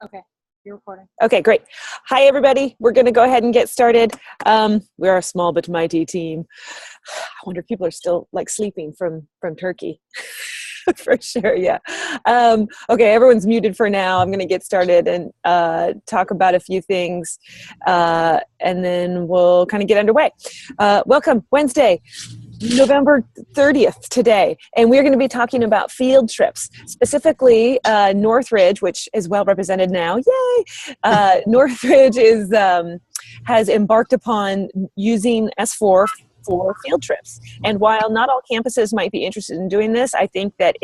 Okay, you're recording. Okay, great. Hi, everybody. We're going to go ahead and get started. We are a small but mighty team. I wonder if people are still like sleeping from Turkey. For sure, yeah. Okay, everyone's muted for now. I'm going to get started and talk about a few things, and then we'll kind of get underway. Welcome, Wednesday, November 30th today, and we're going to be talking about field trips, specifically Northridge, which is well represented now. Yay! Northridge has embarked upon using S4 for field trips. And while not all campuses might be interested in doing this, I think that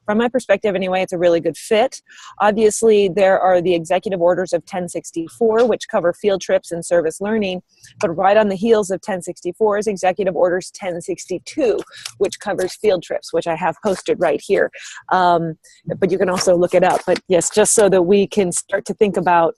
from my perspective anyway, it's a really good fit. Obviously, there are the executive orders of 1064, which cover field trips and service learning, but right on the heels of 1064 is executive orders 1062, which covers field trips, which I have posted right here. But you can also look it up. But yes, just so that we can start to think about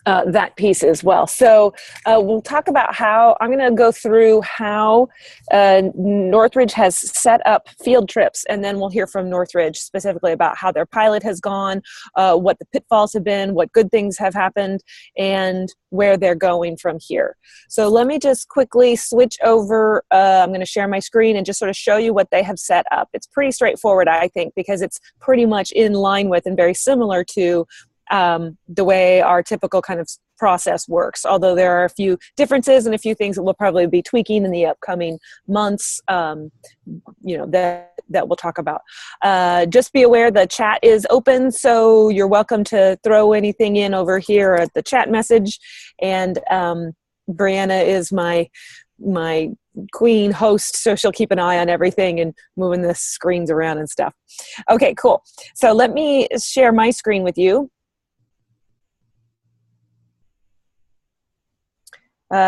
that piece as well. So we'll talk about how, I'm going to go through how Northridge has set up field trips, and then we'll hear from Northridge specifically about how their pilot has gone, what the pitfalls have been, what good things have happened, and where they're going from here. So let me just quickly switch over. I'm going to share my screen and just sort of show you what they have set up. It's pretty straightforward, I think, because it's pretty much in line with and very similar to the way our typical kind of process works, although there are a few differences and a few things that we'll probably be tweaking in the upcoming months, that we'll talk about. Just be aware the chat is open, so you're welcome to throw anything in over here at the chat message. And Brianna is my queen host, so she'll keep an eye on everything and moving the screens around and stuff. Okay, cool. So let me share my screen with you.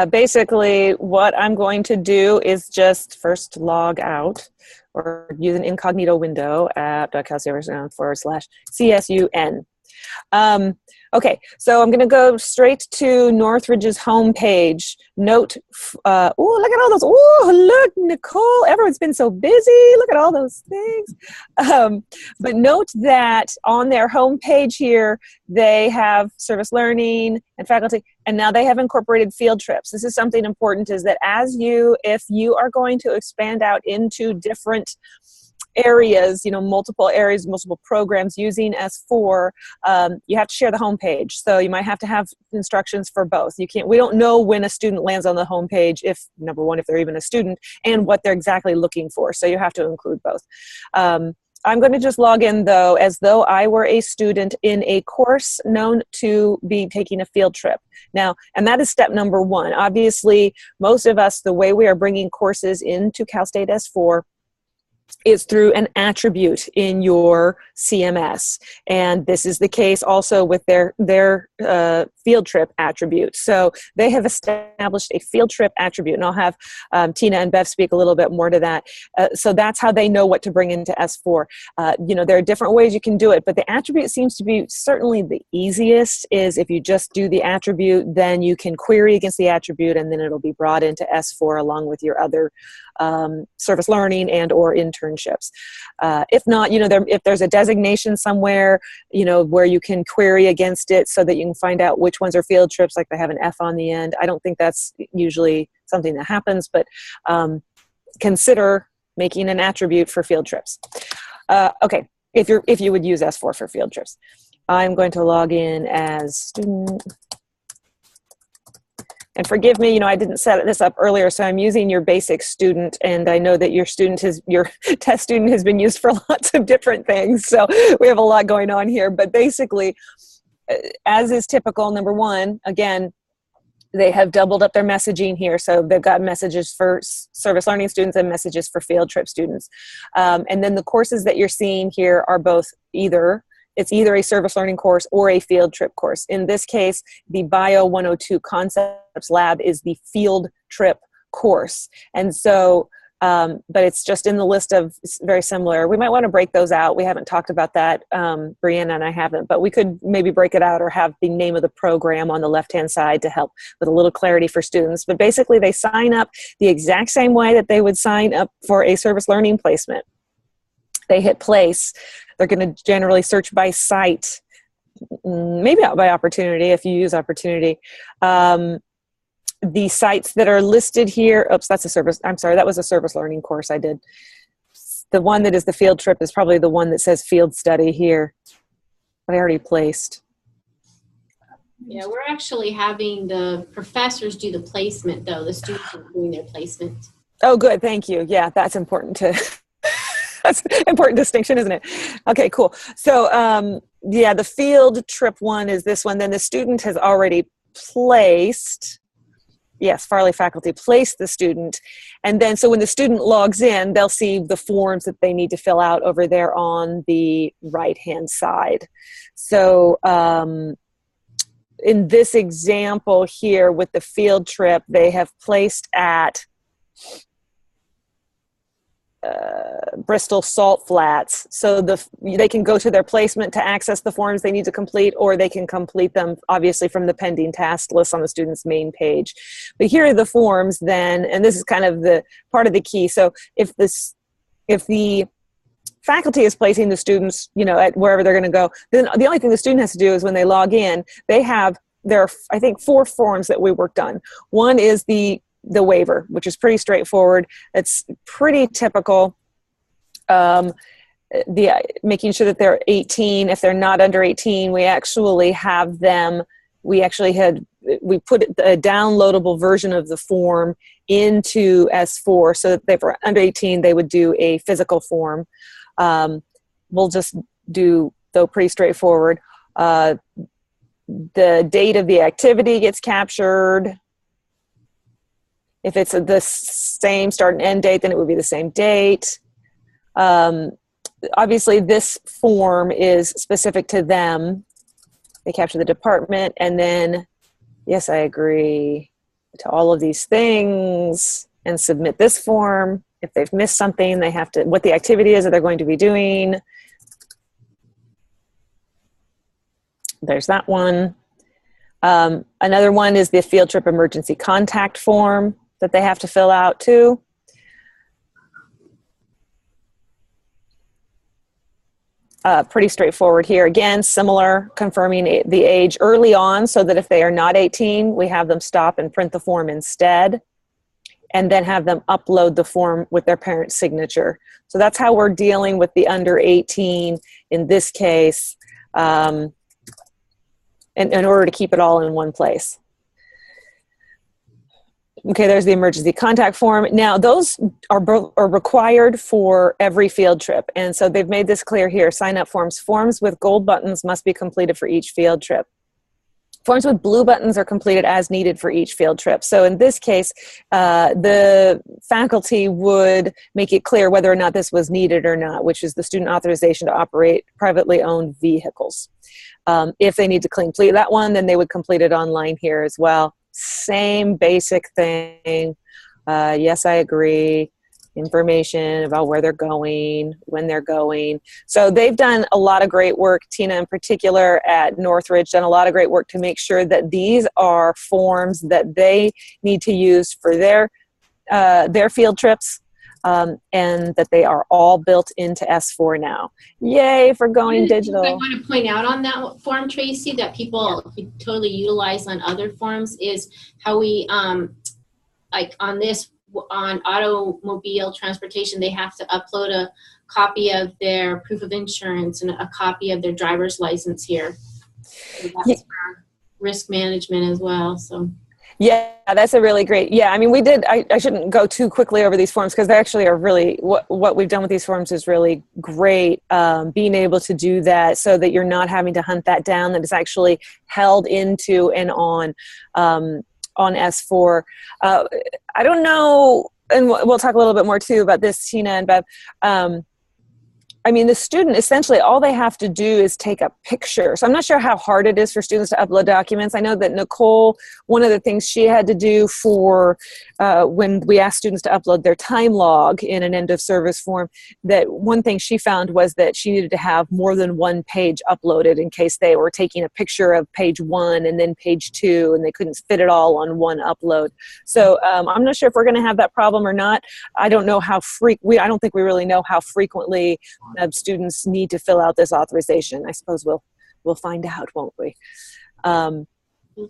Basically, what I'm going to do is just first log out or use an incognito window at cal/CSUN. Okay, so I'm going to go straight to Northridge's homepage. Note, oh, look at all those. Oh, look, Nicole, everyone's been so busy. Look at all those things. But note that on their homepage here, they have service learning and faculty, and now they have incorporated field trips. This is something important, is that if you are going to expand out into different areas, multiple areas, multiple programs using S4, you have to share the homepage. So you might have to have instructions for both. We don't know when a student lands on the homepage, if they're even a student, and what they're exactly looking for. So you have to include both. I'm going to just log in, though, as though I were a student in a course known to be taking a field trip. Now, and that is step number one. Obviously, most of us, the way we are bringing courses into Cal State S4 is through an attribute in your CMS. And this is the case also with their field trip attribute. So they have established a field trip attribute, and I'll have Tina and Bev speak a little bit more to that. So that's how they know what to bring into S4. There are different ways you can do it, but the attribute seems to be certainly the easiest. Is if you just do the attribute, then you can query against the attribute, and then it'll be brought into S4 along with your other service learning and or internships. If not, if there's a designation somewhere, where you can query against it so that you can find out which ones are field trips, like they have an F on the end. I don't think that's usually something that happens, but consider making an attribute for field trips. Okay, if you would use S4 for field trips. I'm going to log in as student. And forgive me, I didn't set this up earlier, so I'm using your basic student, and I know that your test student has been used for lots of different things, so we have a lot going on here. But basically, as is typical, number one, again, they have doubled up their messaging here, so they've got messages for service learning students and messages for field trip students. And then the courses that you're seeing here are both either a service learning course or a field trip course. In this case, the Bio 102 Concepts Lab is the field trip course. And so, but it's just in the list of very similar. We might want to break those out. We haven't talked about that. Brianna and I haven't, but we could maybe break it out or have the name of the program on the left-hand side to help with a little clarity for students. But basically, they sign up the exact same way that they would sign up for a service learning placement. They hit place. They're going to generally search by site. maybe not by opportunity if you use opportunity. The sites that are listed here, oops, that's a service, I'm sorry, that was a service learning course I did. The one that is the field trip is probably the one that says field study here, but I already placed. Yeah, we're actually having the professors do the placement, though. The students are doing their placement. Oh, good. Thank you. Yeah, that's important to, that's an important distinction, isn't it? Okay, cool. So, yeah, the field trip one is this one. Then the student has already placed, yes, Farley faculty placed the student. And then, so when the student logs in, they'll see the forms that they need to fill out over there on the right-hand side. So, in this example here with the field trip, they have placed at Bristol Salt Flats. So they can go to their placement to access the forms they need to complete, or they can complete them obviously from the pending task list on the student's main page. But here are the forms then, and this is kind of the part of the key. So if the faculty is placing the students, at wherever they're going to go, then the only thing the student has to do is when they log in, there are, I think, 4 forms that we worked on. One is the waiver, which is pretty straightforward. It's pretty typical. Making sure that they're 18. If they're not under 18, we actually put a downloadable version of the form into S4 so that if they were under 18, they would do a physical form. We'll just do, though, pretty straightforward. The date of the activity gets captured. If it's the same start and end date, then it would be the same date. Obviously, this form is specific to them. They capture the department, and then, yes, I agree to all of these things, and submit this form. If they've missed something, they have to, what the activity is that they're going to be doing. There's that one. Another one is the field trip emergency contact form that they have to fill out too. Pretty straightforward here. Again, similar, confirming the age early on so that if they are not 18, we have them stop and print the form instead, and then have them upload the form with their parent's signature. So that's how we're dealing with the under 18 in this case, in order to keep it all in one place. Okay, there's the emergency contact form. Now, those are required for every field trip. And so they've made this clear here. Sign up forms. Forms with gold buttons must be completed for each field trip. Forms with blue buttons are completed as needed for each field trip. So in this case, the faculty would make it clear whether or not this was needed or not, which is the student authorization to operate privately owned vehicles. If they need to complete that one, then they would complete it online here as well. Same basic thing. Yes, I agree. Information about where they're going, when they're going. So they've done a lot of great work. Tina in particular at Northridge done a lot of great work to make sure that these are forms that they need to use for their field trips, and that they are all built into S4 now. Yay for going digital. I want to point out on that form, Tracy, that people totally utilize on other forms is how we, like on automobile transportation, they have to upload a copy of their proof of insurance and a copy of their driver's license here. So that's for risk management as well. So. Yeah, that's a really great, I mean, I shouldn't go too quickly over these forms because they actually are really, what we've done with these forms is really great, being able to do that so that you're not having to hunt that down, that it's actually held into and on S4. I don't know, and we'll talk a little bit more too about this, Tina and Bev. I mean, the student, essentially, all they have to do is take a picture. So I'm not sure how hard it is for students to upload documents. I know that Nicole, one of the things she had to do for when we asked students to upload their time log in an end of service form, that one thing she found was that she needed to have more than one page uploaded in case they were taking a picture of page 1 and then page 2 and they couldn't fit it all on one upload. So I'm not sure if we're going to have that problem or not. I don't know how I don't think we really know how frequently students need to fill out this authorization. I suppose we'll We'll find out, won't we? These are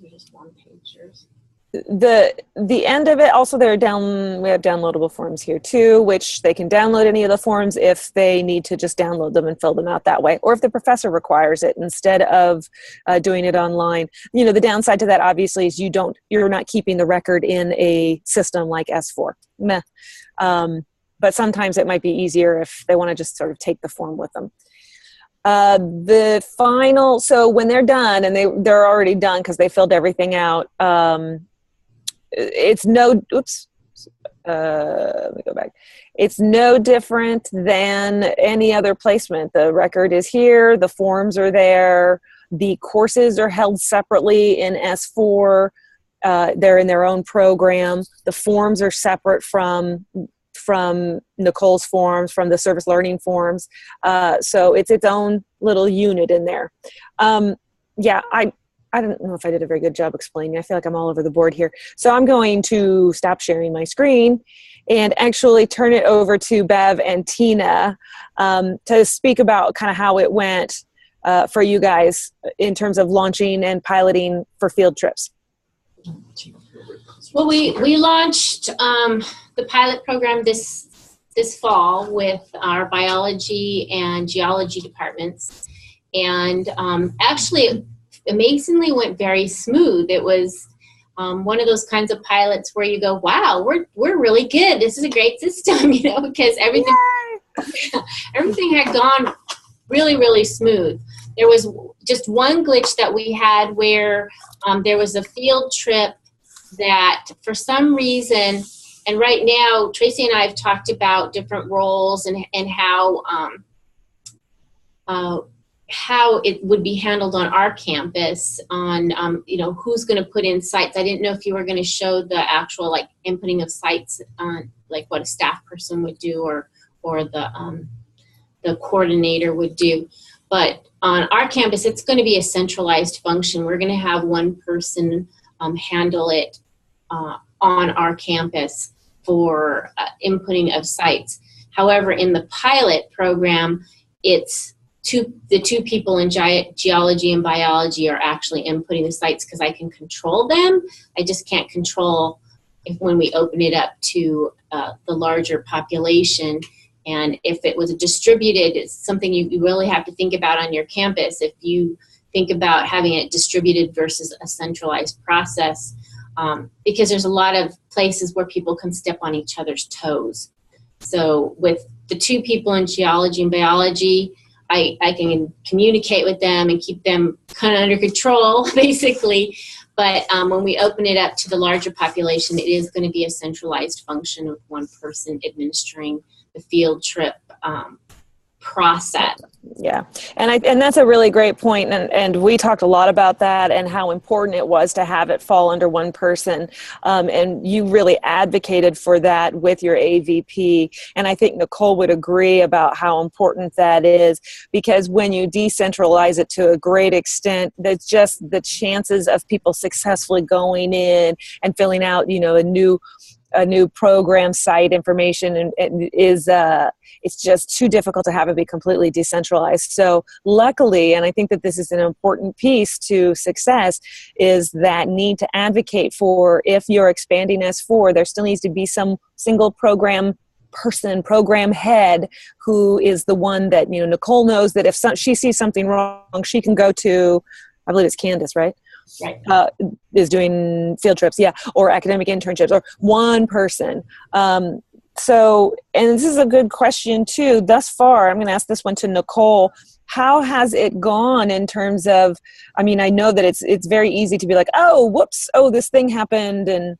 just one-pagers. The end of it, also we have downloadable forms here too, which they can download any of the forms if they need to just download them and fill them out that way, or if the professor requires it instead of doing it online. You know, the downside to that obviously is you're not keeping the record in a system like S4. Meh. But sometimes it might be easier if they want to just sort of take the form with them. The final, so when they're done, and they're already done because they filled everything out, it's no, let me go back. It's no different than any other placement. The record is here, the forms are there, the courses are held separately in S4, they're in their own program, the forms are separate from Nicole's forms, from the service learning forms. So it's its own little unit in there. Yeah, I don't know if I did a very good job explaining. I feel like I'm all over the board here. So I'm going to stop sharing my screen and actually turn it over to Bev and Tina to speak about kind of how it went for you guys in terms of launching and piloting for field trips. Well, we launched the pilot program this fall with our biology and geology departments, and actually amazingly went very smooth. It was one of those kinds of pilots where you go, wow, we're really good. This is a great system, you know, because everything had gone really, really smooth. There was just one glitch that we had where there was a field trip that for some reason, and right now Tracy and I have talked about different roles and how it would be handled on our campus on, you know, who's going to put in sites. I didn't know if you were going to show the actual like inputting of sites on like what a staff person would do or the coordinator would do. But on our campus, it's going to be a centralized function. We're going to have one person handle it on our campus for inputting of sites. However, in the pilot program, it's the two people in geology and biology are actually inputting the sites because I can control them. I just can't control when we open it up to the larger population. And if it was distributed, it's something you really have to think about on your campus. If you think about having it distributed versus a centralized process, because there's a lot of places where people can step on each other's toes. So with the two people in geology and biology, I can communicate with them and keep them kind of under control, basically. But when we open it up to the larger population, it is going to be a centralized function with one person administering the field trip process. Yeah, and that's a really great point, and we talked a lot about that and how important it was to have it fall under one person, and you really advocated for that with your AVP, and I think Nicole would agree about how important that is, because when you decentralize it to a great extent, that's just the chances of people successfully going in and filling out, you know, a new program site information and is it's just too difficult to have it be completely decentralized. So luckily, and I think that this is an important piece to success, is that need to advocate for, if you're expanding S4, there still needs to be some single program person, program head, who is the one that, you know, Nicole knows that if she sees something wrong, she can go to, I believe it's Candace, right? Right. Is doing field trips, yeah, or academic internships, or one person. So, and this is a good question too. Thus far, I'm going to ask this one to Nicole. How has it gone in terms of, I mean, I know that it's very easy to be like, oh, whoops, oh, this thing happened, and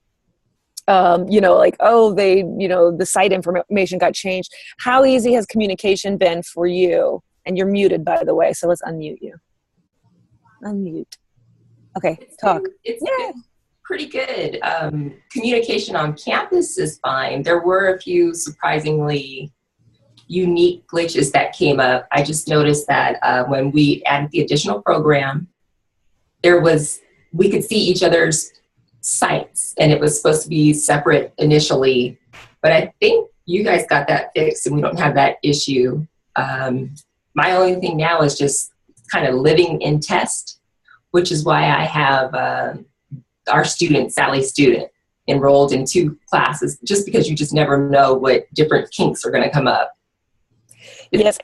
you know, like, oh, the site information got changed. How easy has communication been for you? And you're muted, by the way, so let's unmute you. Unmute. Okay, talk. It's been pretty good. Communication on campus is fine. There were a few surprisingly unique glitches that came up. I just noticed that when we added the additional program, we could see each other's sites, and it was supposed to be separate initially. But I think you guys got that fixed, and we don't have that issue. My only thing now is just kind of living in test, which is why I have our student, Sally Student, enrolled in 2 classes, just because you just never know what different kinks are going to come up. Yes,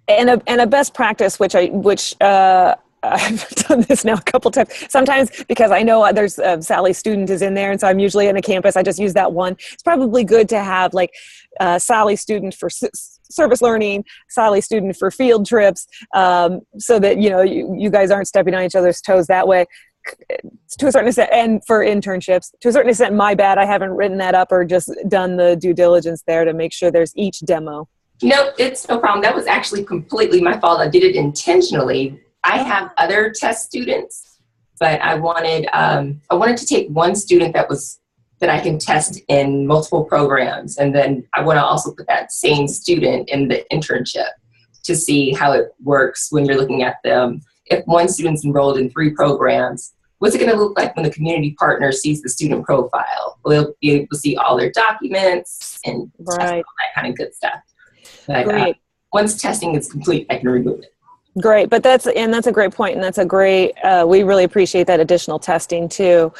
and a best practice, which I've done this now a couple times. Sometimes because I know there's Sally Student is in there, and so I'm usually in a campus. I just use that one. It's probably good to have like Sally Student for service learning, Sally Student for field trips, so that you guys aren't stepping on each other's toes that way. To a certain extent, and for internships, to a certain extent, my bad. I haven't written that up or just done the due diligence there to make sure there's each demo. No, it's no problem. That was actually completely my fault. I did it intentionally. I have other test students, but I wanted to take one student that I can test in multiple programs, and then I want to also put that same student in the internship to see how it works when you're looking at them. If one student's enrolled in 3 programs, what's it going to look like when the community partner sees the student profile? They'll be able to see all their documents and test all that kind of good stuff. But once testing is complete, I can remove it. Great, but that's a great point, and that's a great. We really appreciate that additional testing too.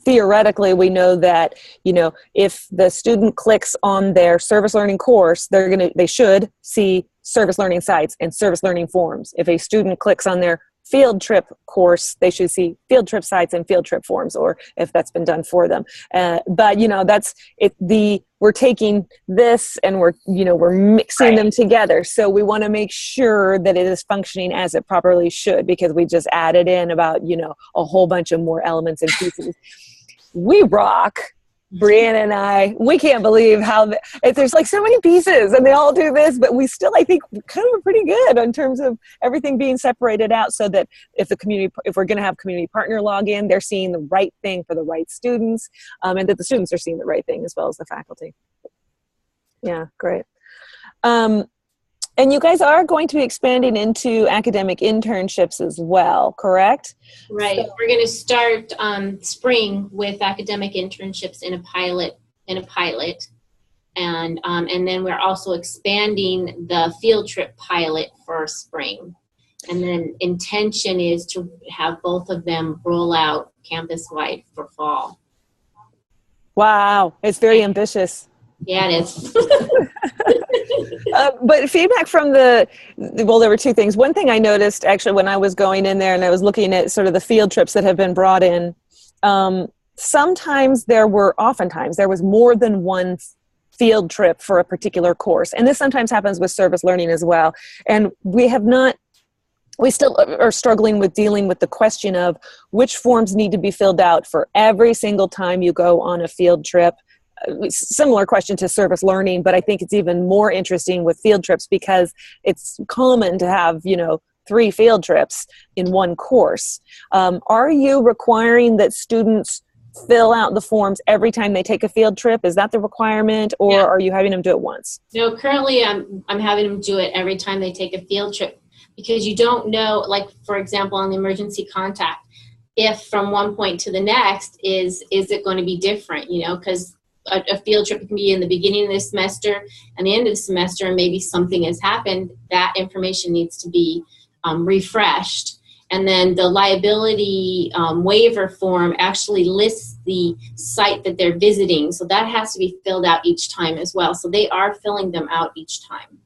Theoretically, we know that if the student clicks on their service learning course, they should see service learning sites and service learning forms. If a student clicks on their field trip course, they should see field trip sites and field trip forms, or if that's been done for them. But that's it. We're taking this and we're mixing them together. So we want to make sure that it is functioning as it properly should, because we just added in about a whole bunch of more elements and pieces. We rock. Brianna and I, we can't believe how there's like so many pieces and they all do this, but we still, I think, kind of pretty good in terms of everything being separated out, so that if we're going to have community partner login, they're seeing the right thing for the right students, and that the students are seeing the right thing as well as the faculty. Yeah, great. And you guys are going to be expanding into academic internships as well, correct? Right. So, we're going to start spring with academic internships in a pilot, and then we're also expanding the field trip pilot for spring. And then intention is to have both of them roll out campus-wide for fall. Wow, it's very ambitious. Yeah, it is. But feedback from there were 2 things. One thing I noticed actually when I was going in there and I was looking at sort of the field trips that have been brought in, oftentimes there was more than one field trip for a particular course. And this sometimes happens with service learning as well. And we still are struggling with dealing with the question of which forms need to be filled out for every single time you go on a field trip. Similar question to service learning, but I think it's even more interesting with field trips because it's common to have, 3 field trips in one course. Are you requiring that students fill out the forms every time they take a field trip? Is that the requirement, or are you having them do it once? No, currently I'm having them do it every time they take a field trip, because you don't know, like for example, on the emergency contact, if from one point to the next, is it going to be different, because a field trip can be in the beginning of the semester and the end of the semester, and maybe something has happened. That information needs to be refreshed. And then the liability waiver form actually lists the site that they're visiting. So that has to be filled out each time as well. So they are filling them out each time.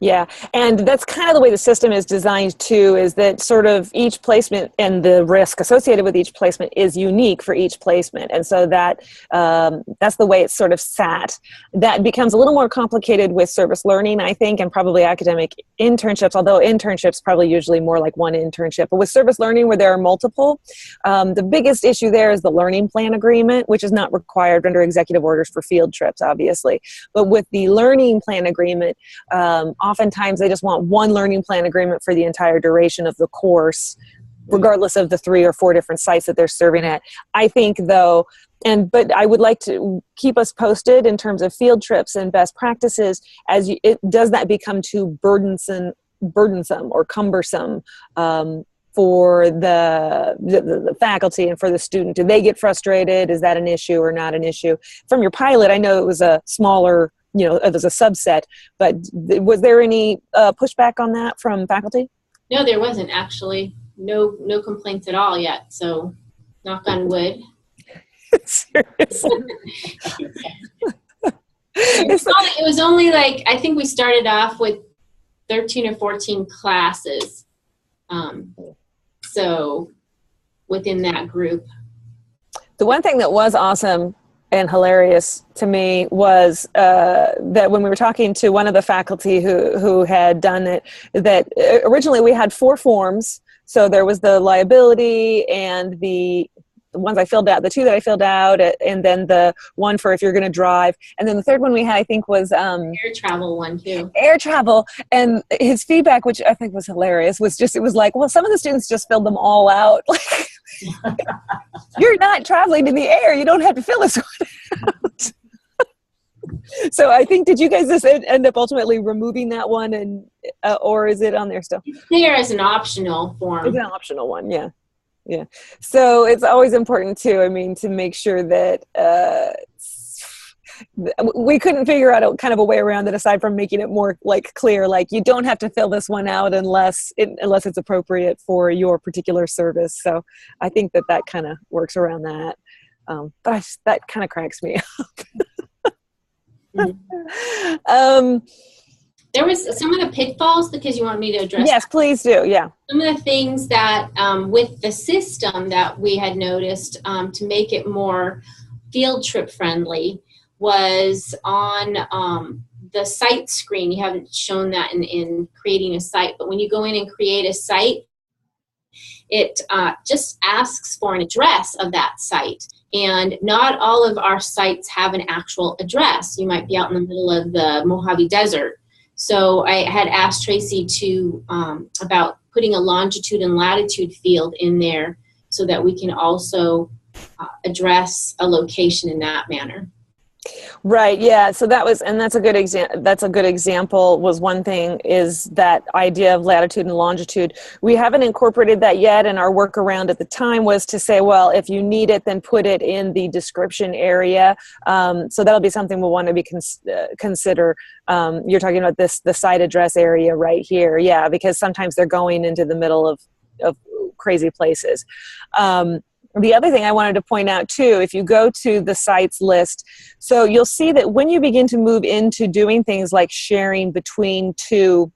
Yeah, and that's kind of the way the system is designed too, is that sort of each placement and the risk associated with each placement is unique for each placement. And so that's the way it's sort of sat. That becomes a little more complicated with service learning, I think, and probably academic internships, although internships probably usually more like one internship. But with service learning where there are multiple, the biggest issue there is the learning plan agreement, which is not required under executive orders for field trips, obviously. But with the learning plan agreement, oftentimes they just want one learning plan agreement for the entire duration of the course, regardless of the 3 or 4 different sites that they're serving at. I think though, but I would like to keep us posted in terms of field trips and best practices does that become too burdensome or cumbersome for the faculty and for the student? Do they get frustrated? Is that an issue or not an issue? From your pilot, I know it was a smaller, it was a subset, but was there any pushback on that from faculty? No, there wasn't actually. No complaints at all yet. So knock on wood. Seriously. It was only like, I think we started off with 13 or 14 classes. So within that group. The one thing that was awesome and hilarious to me was that when we were talking to one of the faculty who had done it, that originally we had 4 forms. So there was the liability and the ones I filled out, the 2 that I filled out, and then the one for if you're going to drive. And then the third one we had, I think, was air travel one too. Air travel. And his feedback, which I think was hilarious, was just, it was like, well, some of the students just filled them all out. Like, you're not traveling in the air. You don't have to fill this one out. So I think, did you guys just end up ultimately removing that one, and or is it on there still? It's there as an optional form. It's an optional one, yeah. Yeah. So it's always important too, I mean, to make sure that we couldn't figure out kind of a way around it aside from making it more like clear, like you don't have to fill this one out unless it's appropriate for your particular service. So I think that kind of works around that. But that kind of cracks me up. Mm-hmm. There was some of the pitfalls, because you want me to address. Yes, please do. Yeah. Some of the things that with the system that we had noticed to make it more field trip friendly was on the site screen. You haven't shown that in creating a site, but when you go in and create a site, it just asks for an address of that site. And not all of our sites have an actual address. You might be out in the middle of the Mojave Desert. So I had asked Tracy about putting a longitude and latitude field in there so that we can also address a location in that manner. Right. Yeah. So that's a good example. That's a good example. Was one thing, is that idea of latitude and longitude. We haven't incorporated that yet, and our workaround at the time was to say, well, if you need it, then put it in the description area. So that'll be something we'll want to consider. You're talking about the site address area right here. Yeah, because sometimes they're going into the middle of crazy places. The other thing I wanted to point out too, if you go to the sites list, so you'll see that when you begin to move into doing things like sharing between 2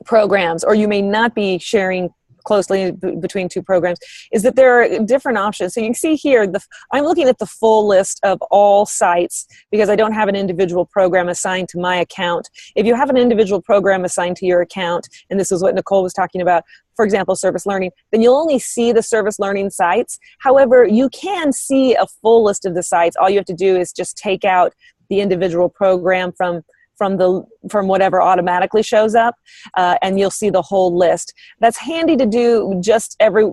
programs, or you may not be sharing closely between 2 programs, is that there are different options. So you can see here, I'm looking at the full list of all sites because I don't have an individual program assigned to my account. If you have an individual program assigned to your account, and this is what Nicole was talking about, for example, service learning, then you'll only see the service learning sites. However, you can see a full list of the sites. All you have to do is just take out the individual program from whatever automatically shows up, and you'll see the whole list. That's handy to do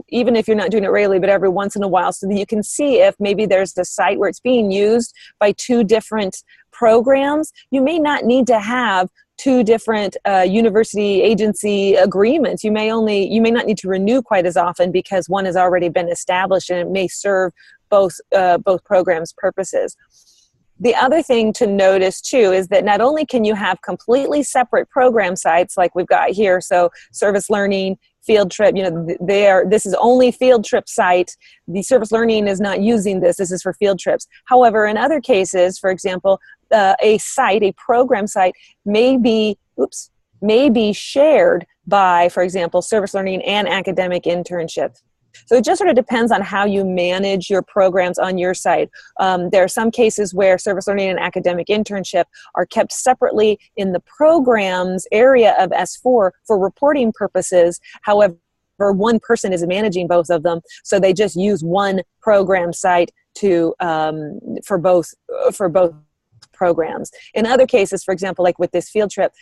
even if you're not doing it regularly, but every once in a while, so that you can see if maybe there's the site where it's being used by 2 different programs. You may not need to have 2 different university agency agreements. You may not need to renew quite as often because one has already been established, and it may serve both programs' purposes. The other thing to notice too is that not only can you have completely separate program sites like we've got here, so service learning, field trip, this is only field trip site. The service learning is not using this. This is for field trips. However, in other cases, for example, a program site may be shared by, for example, service learning and academic internships. So it just sort of depends on how you manage your programs on your site. There are some cases where service learning and academic internship are kept separately in the programs area of S4 for reporting purposes. However, one person is managing both of them, so they just use one program site for both programs. In other cases, for example, like with this field trip,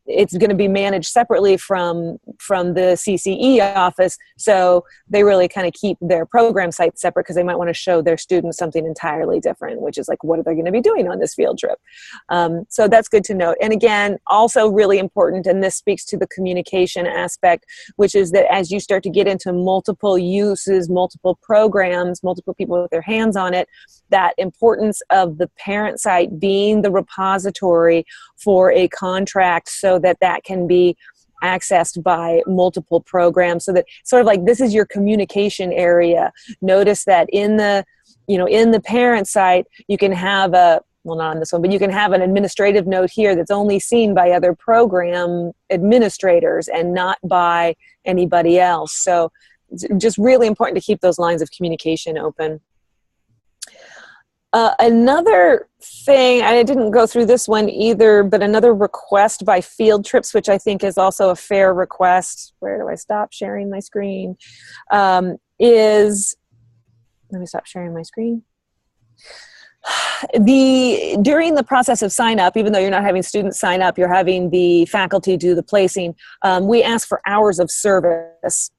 it's going to be managed separately from the CCE office, so they really kind of keep their program sites separate because they might want to show their students something entirely different, which is like, what are they going to be doing on this field trip? So that's good to note. And again, also really important, and this speaks to the communication aspect, which is that as you start to get into multiple uses, multiple programs, multiple people with their hands on it, that importance of the parent site being the repository for a contract, so that can be accessed by multiple programs, so that sort of like this is your communication area. Notice that in the, in the parent site, you can have well, not on this one, but you can have an administrative note here that's only seen by other program administrators and not by anybody else. So it's just really important to keep those lines of communication open. Another thing, I didn't go through this one either, but another request by Field Trips, which I think is also a fair request. Where do I stop sharing my screen? Let me stop sharing my screen. During the process of sign up, even though you're not having students sign up, you're having the faculty do the placing, we ask for hours of service,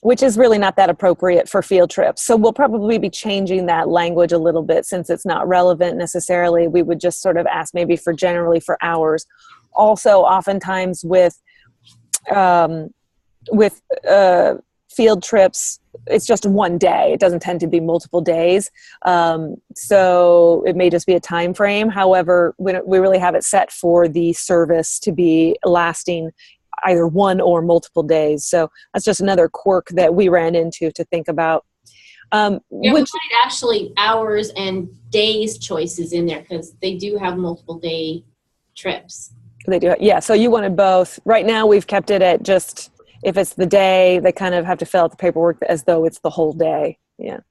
which is really not that appropriate for Field Trips. So we'll probably be changing that language a little bit since it's not relevant necessarily. We would just sort of ask maybe for generally for hours. Also, oftentimes with Field Trips, it's just one day. It doesn't tend to be multiple days. So it may just be a time frame. However, we really have it set for the service to be lasting either one or multiple days. So that's just another quirk that we ran into to think about. We wanted actually hours and days choices in there because they do have multiple day trips. They do, yeah. So you wanted both. Right now we've kept it at just, if it's the day, they kind of have to fill out the paperwork as though it's the whole day. Yeah.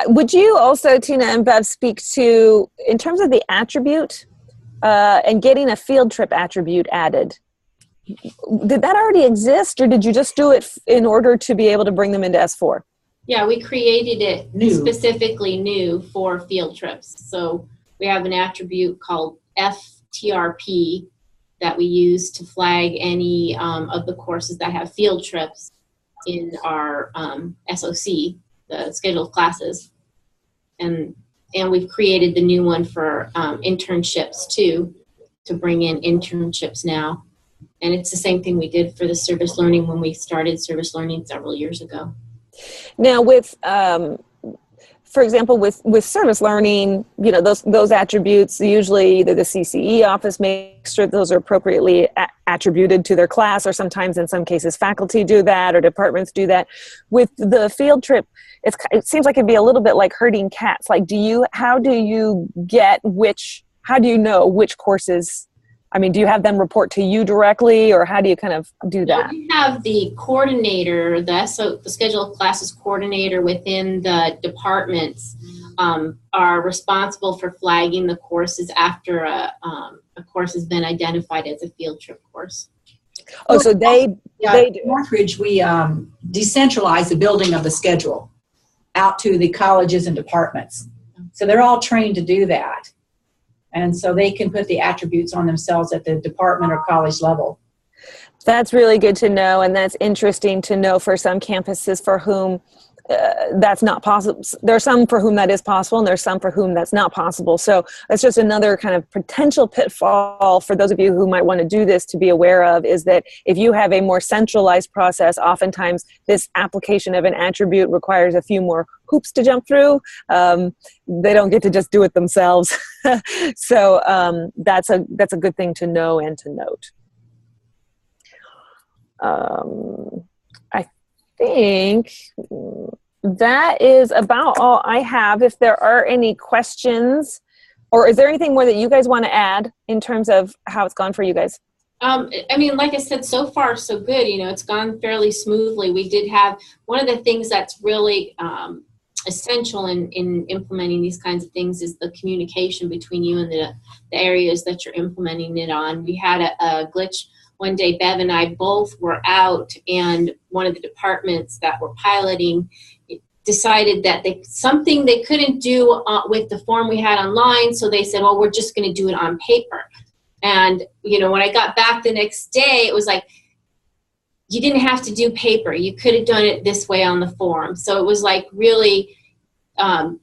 Would you also, Tina and Bev, speak to, in terms of the attribute, and getting a field trip attribute added? Did that already exist, or did you just do it in order to be able to bring them into S4? Yeah, we created it specifically new for field trips. So we have an attribute called FTRP that we use to flag any of the courses that have field trips in our SOC, the scheduled classes. And we've created the new one for internships too, to bring in internships now. And it's the same thing we did for the service learning when we started service learning several years ago. Now with, for example, with service learning, those attributes, usually either the CCE office makes sure those are appropriately attributed to their class, or sometimes in some cases faculty do that or departments do that. With the field trip, it seems like it'd be a little bit like herding cats. Like, how do you know which courses? I mean, do you have them report to you directly, or how do you kind of do that? We have the coordinator, the scheduled classes coordinator within the departments are responsible for flagging the courses after a course has been identified as a field trip course. Oh, so they do. Northridge, we decentralize the building of the schedule out to the colleges and departments. So they're all trained to do that. And so they can put the attributes on themselves at the department or college level. That's really good to know, and that's interesting to know for some campuses for whom that's not possible. There are some for whom that is possible, and there's some for whom that's not possible. So that's just another kind of potential pitfall for those of you who might want to do this to be aware of, is that if you have a more centralized process, oftentimes this application of an attribute requires a few more hoops to jump through. They don't get to just do it themselves. So that's a good thing to know and to note. I think that is about all I have. If there are any questions, or is there anything more that you guys want to add in terms of how it's gone for you guys? I mean, like I said, so far so good. It's gone fairly smoothly. We did have one of the things that's really essential in implementing these kinds of things is the communication between you and the areas that you're implementing it on. We had a glitch one day. Bev and I both were out, and one of the departments that were piloting decided that something they couldn't do with the form we had online, so they said, well, we're just going to do it on paper. And, when I got back the next day, it was like, you didn't have to do paper. You could have done it this way on the form. So it was like really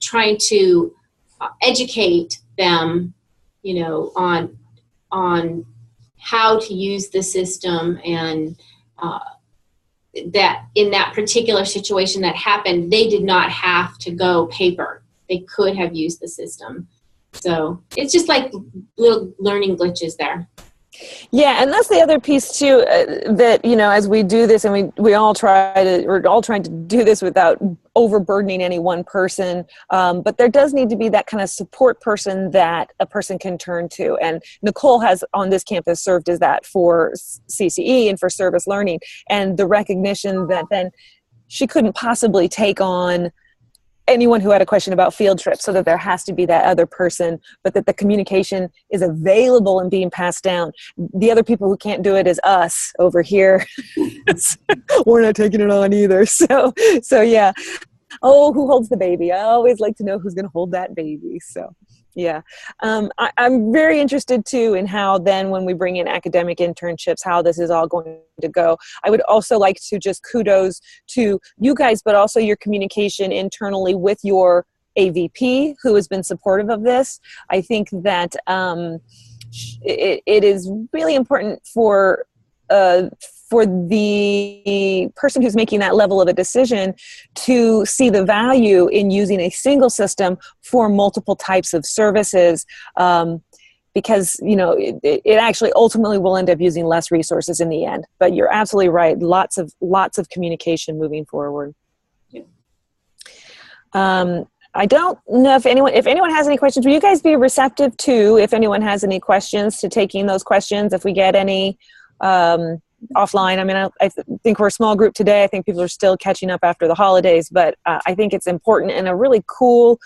trying to educate them, on how to use the system, and that in that particular situation that happened, they did not have to go paper. They could have used the system. So it's just like little learning glitches there. Yeah, and that's the other piece too, that, you know, as we do this, and we're all trying to do this without overburdening any one person, but there does need to be that kind of support person that a person can turn to. And Nicole has on this campus served as that for CCE and for service learning, and the recognition that then she couldn't possibly take on anyone who had a question about field trips, so that there has to be that other person, but that the communication is available and being passed down. The other people who can't do it is us over here. We're not taking it on either. So yeah. Oh, who holds the baby? I always like to know who's going to hold that baby. So yeah. I'm very interested too in how then when we bring in academic internships, how this is all going to go. I would also like to just kudos to you guys, but also your communication internally with your AVP who has been supportive of this. I think that it is really important for the person who's making that level of a decision to see the value in using a single system for multiple types of services, because, you know, it actually ultimately will end up using less resources in the end. But you're absolutely right. Lots of communication moving forward. Yeah. I don't know if anyone has any questions. Will you guys be receptive to, if anyone has any questions, to taking those questions if we get any offline? I mean, I think we're a small group today. I think people are still catching up after the holidays, but I think it's important and a really cool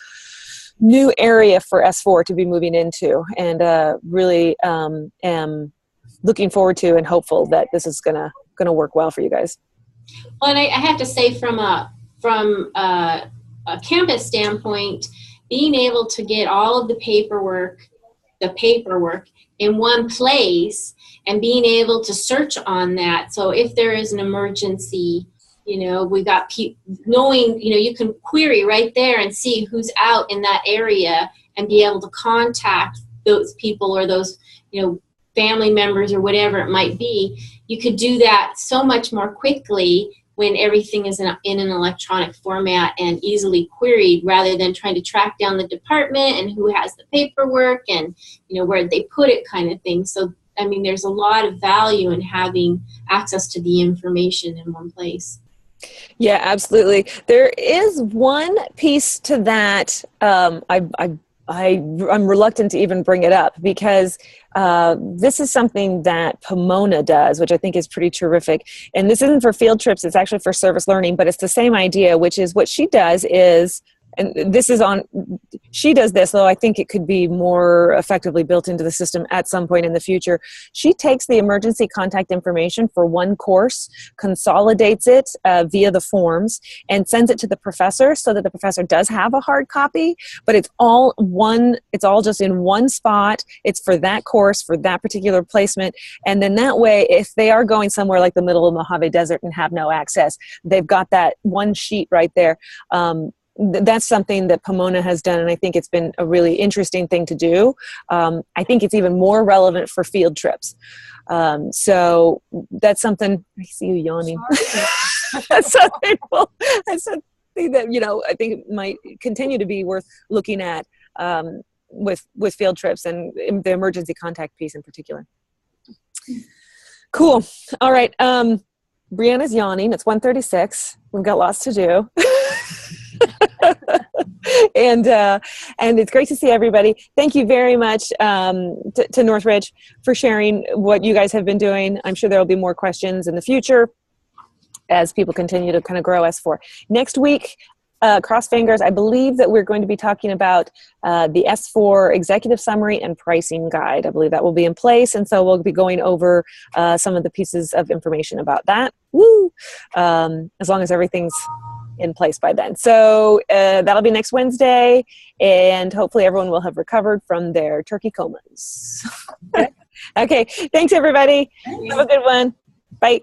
new area for S4 to be moving into, and really am looking forward to and hopeful that this is gonna work well for you guys. Well, and I have to say, from a campus standpoint, being able to get all of the paperwork in one place and being able to search on that. So if there is an emergency, you know, we got knowing, you know, you can query right there and see who's out in that area and be able to contact those people or those, you know, family members or whatever it might be. You could do that so much more quickly when everything is in an electronic format and easily queried, rather than trying to track down the department and who has the paperwork and, you know, where they put it, kind of thing. So, I mean, there's a lot of value in having access to the information in one place. Yeah, absolutely. There is one piece to that. I'm reluctant to even bring it up, because this is something that Pomona does, which I think is pretty terrific. And this isn't for field trips, it's actually for service learning, but it's the same idea, which is what she does is, and this is on, she does this, though I think it could be more effectively built into the system at some point in the future. She takes the emergency contact information for one course, consolidates it via the forms, and sends it to the professor so that the professor does have a hard copy, but it's all just in one spot. It's for that course, for that particular placement. And then that way, if they are going somewhere like the middle of the Mojave Desert and have no access, they've got that one sheet right there. That's something that Pomona has done, and I think it's been a really interesting thing to do. I think it's even more relevant for field trips. So that's something, I see you yawning. That's something that, you know, I think might continue to be worth looking at with field trips and the emergency contact piece in particular. Cool. All right. Brianna's yawning. It's 1:36. We've got lots to do. And it's great to see everybody. Thank you very much to Northridge for sharing what you guys have been doing. I'm sure there will be more questions in the future as people continue to kind of grow S4. Next week, cross fingers, I believe that we're going to be talking about the S4 executive summary and pricing guide. I believe that will be in place, and so we'll be going over some of the pieces of information about that. Woo! As long as everything's in place by then. So that'll be next Wednesday, and hopefully everyone will have recovered from their turkey comas. Okay, thanks everybody. Have a good one. Bye.